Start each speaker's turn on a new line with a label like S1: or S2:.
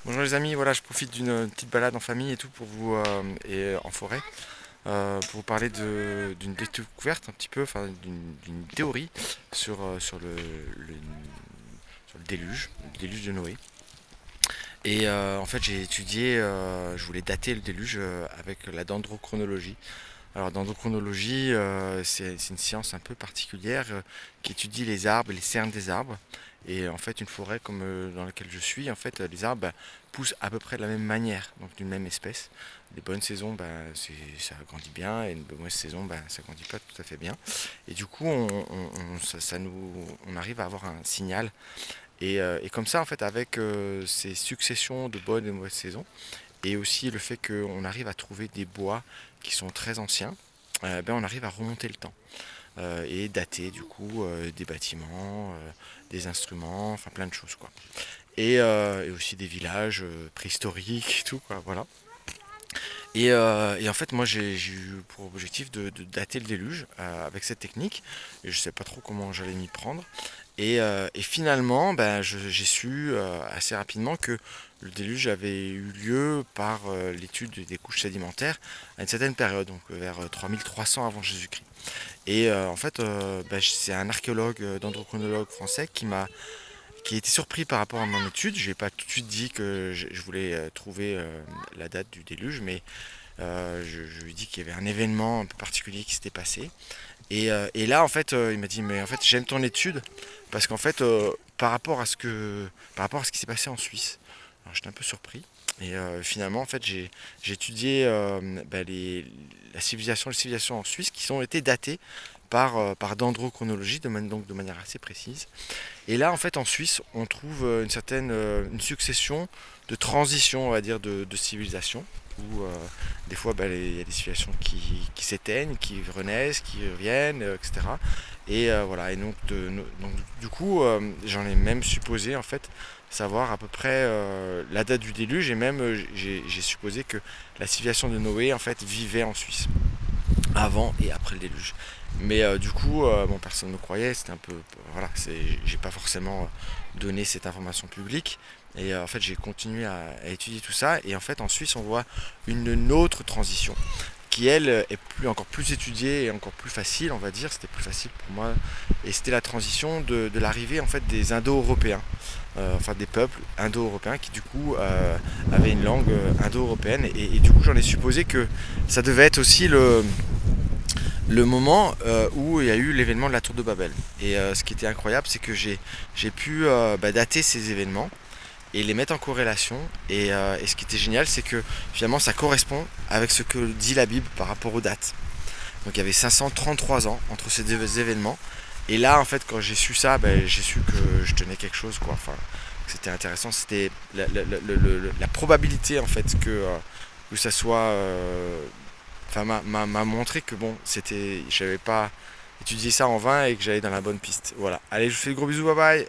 S1: Bonjour les amis, voilà, je profite d'une petite balade en famille et tout pour vous et en forêt pour vous parler d'une découverte un petit peu, enfin d'une théorie sur sur le déluge de Noé. Et en fait j'ai étudié, je voulais dater le déluge avec la dendrochronologie. Alors dendrochronologie, c'est une science un peu particulière qui étudie les arbres, les cernes des arbres. Et en fait, une forêt comme dans laquelle je suis, en fait, les arbres poussent à peu près de la même manière, donc d'une même espèce. Des bonnes saisons, ça grandit bien, et une mauvaise saison, ça grandit pas tout à fait bien. Et du coup, on arrive à avoir un signal. Et comme ça, en fait, avec ces successions de bonnes et de mauvaises saisons, et aussi le fait qu'on arrive à trouver des bois qui sont très anciens, on arrive à remonter le temps et dater du coup des bâtiments, des instruments, enfin plein de choses quoi. Et aussi des villages préhistoriques, tout quoi, voilà. Et en fait, moi j'ai eu pour objectif de dater le déluge avec cette technique. Et je sais pas trop comment j'allais m'y prendre. Et finalement, j'ai su assez rapidement que le déluge avait eu lieu par l'étude des couches sédimentaires à une certaine période, donc vers 3300 avant Jésus-Christ. Et en fait, c'est un archéologue, dendrochronologue français qui a été surpris par rapport à mon étude. Je n'ai pas tout de suite dit que je voulais trouver la date du déluge, mais je lui ai dit qu'il y avait un événement un peu particulier qui s'était passé. Et là, en fait, il m'a dit, mais en fait, j'aime ton étude parce qu'en fait, par rapport à ce qui s'est passé en Suisse, alors j'étais un peu surpris. Et finalement, en fait, j'ai étudié la civilisation, les civilisations en Suisse qui ont été datées par dendrochronologie, donc de manière assez précise. Et là, en fait, en Suisse, on trouve une succession de transitions, on va dire, de civilisations, où des fois, il y a des civilisations qui s'éteignent, qui renaissent, qui reviennent, etc. Et voilà, et donc, du coup, j'en ai même supposé, en fait, savoir à peu près la date du déluge, et même j'ai supposé que la civilisation de Noé, en fait, vivait en Suisse avant et après le déluge. Mais du coup, bon, personne ne me croyait, c'était un peu. Voilà, j'ai pas forcément donné cette information publique. Et en fait, j'ai continué à étudier tout ça. Et en fait, en Suisse, on voit une autre transition qui, elle, est encore plus étudiée et encore plus facile, on va dire. C'était plus facile pour moi. Et c'était la transition de l'arrivée en fait des Indo-Européens. Enfin des peuples indo-européens qui du coup avaient une langue indo-européenne et du coup j'en ai supposé que ça devait être aussi le moment où il y a eu l'événement de la tour de Babel. Et ce qui était incroyable, c'est que j'ai pu dater ces événements et les mettre en corrélation. Et ce qui était génial, c'est que finalement ça correspond avec ce que dit la Bible par rapport aux dates. Donc il y avait 533 ans entre ces deux événements. Et là, en fait, quand j'ai su ça, j'ai su que je tenais quelque chose, quoi. Enfin, c'était intéressant. C'était la probabilité, en fait, que ça soit enfin m'a montré que bon j'avais pas étudié ça en vain et que j'allais dans la bonne piste. Voilà, allez, je vous fais de gros bisous, bye bye.